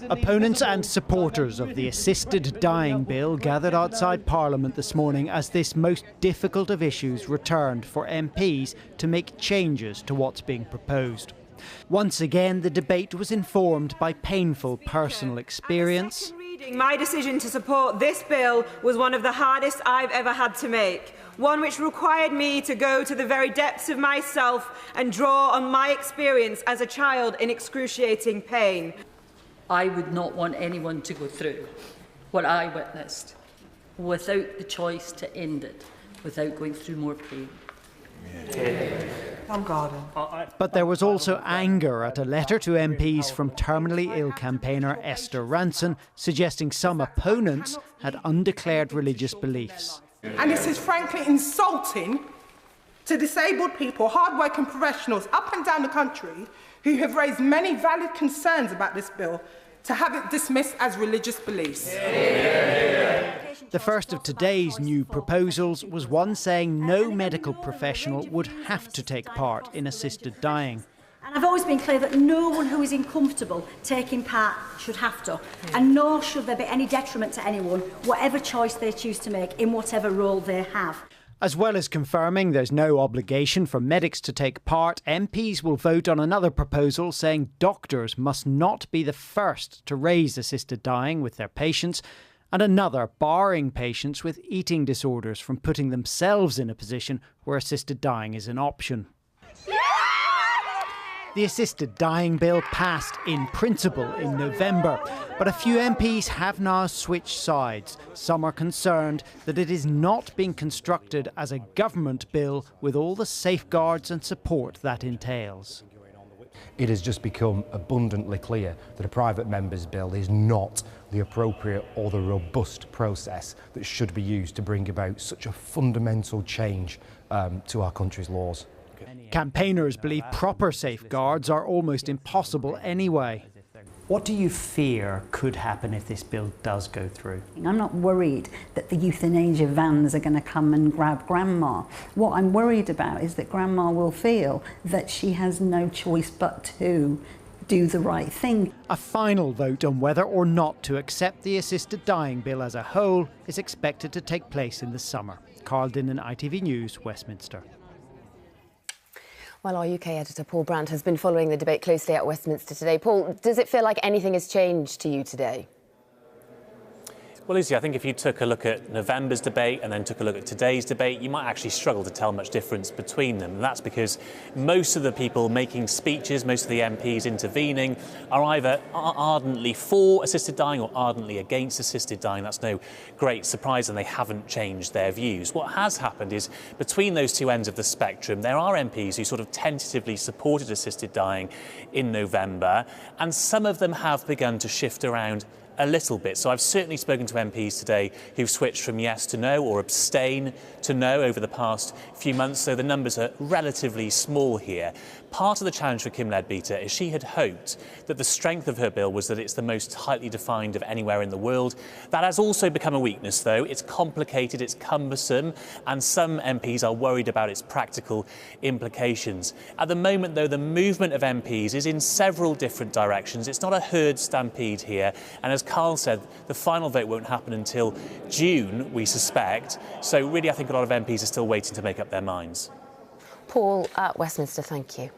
Opponents and supporters of the assisted dying bill gathered outside Parliament this morning as this most difficult of issues returned for MPs to make changes to what's being proposed. Once again, the debate was informed by painful personal experience. My decision to support this bill was one of the hardest I've ever had to make, one which required me to go to the very depths of myself and draw on my experience as a child in excruciating pain. I would not want anyone to go through what I witnessed without the choice to end it, without going through more pain. But there was also anger at a letter to MPs from terminally ill campaigner Esther Ranson, suggesting some opponents had undeclared religious beliefs. And this is frankly insulting to disabled people, hard-working professionals up and down the country who have raised many valid concerns about this bill, to have it dismissed as religious beliefs. The first of today's new proposals was one saying no medical professional would have to take part in assisted dying. And I've always been clear that no one who is uncomfortable taking part should have to, and nor should there be any detriment to anyone, whatever choice they choose to make in whatever role they have. As well as confirming there's no obligation for medics to take part, MPs will vote on another proposal saying doctors must not be the first to raise assisted dying with their patients, and another barring patients with eating disorders from putting themselves in a position where assisted dying is an option. The assisted dying bill passed in principle in November, but a few MPs have now switched sides. Some are concerned that it is not being constructed as a government bill with all the safeguards and support that entails. It has just become abundantly clear that a private member's bill is not the appropriate or the robust process that should be used to bring about such a fundamental change to our country's laws. Campaigners believe proper safeguards are almost impossible anyway. What do you fear could happen if this bill does go through? I'm not worried that the euthanasia vans are going to come and grab Grandma. What I'm worried about is that Grandma will feel that she has no choice but to do the right thing. A final vote on whether or not to accept the assisted dying bill as a whole is expected to take place in the summer. Carl Dinnan, ITV News, Westminster. Well, our UK editor Paul Brandt has been following the debate closely at Westminster today. Paul, does it feel like anything has changed to you today? Well, Lucy, I think if you took a look at November's debate and then took a look at today's debate, you might actually struggle to tell much difference between them. And that's because most of the people making speeches, most of the MPs intervening, are either ardently for assisted dying or ardently against assisted dying. That's no great surprise, and they haven't changed their views. What has happened is, between those two ends of the spectrum, there are MPs who sort of tentatively supported assisted dying in November, and some of them have begun to shift around a little bit. So I've certainly spoken to MPs today who've switched from yes to no or abstain to no over the past few months, so the numbers are relatively small here. Part of the challenge for Kim Leadbeater is she had hoped that the strength of her bill was that it's the most tightly defined of anywhere in the world. That has also become a weakness, though. It's complicated, it's cumbersome, and some MPs are worried about its practical implications. At the moment, though, the movement of MPs is in several different directions. It's not a herd stampede here, and as Carl said, the final vote won't happen until June, we suspect. So really, I think a lot of MPs are still waiting to make up their minds. Paul, at Westminster, thank you.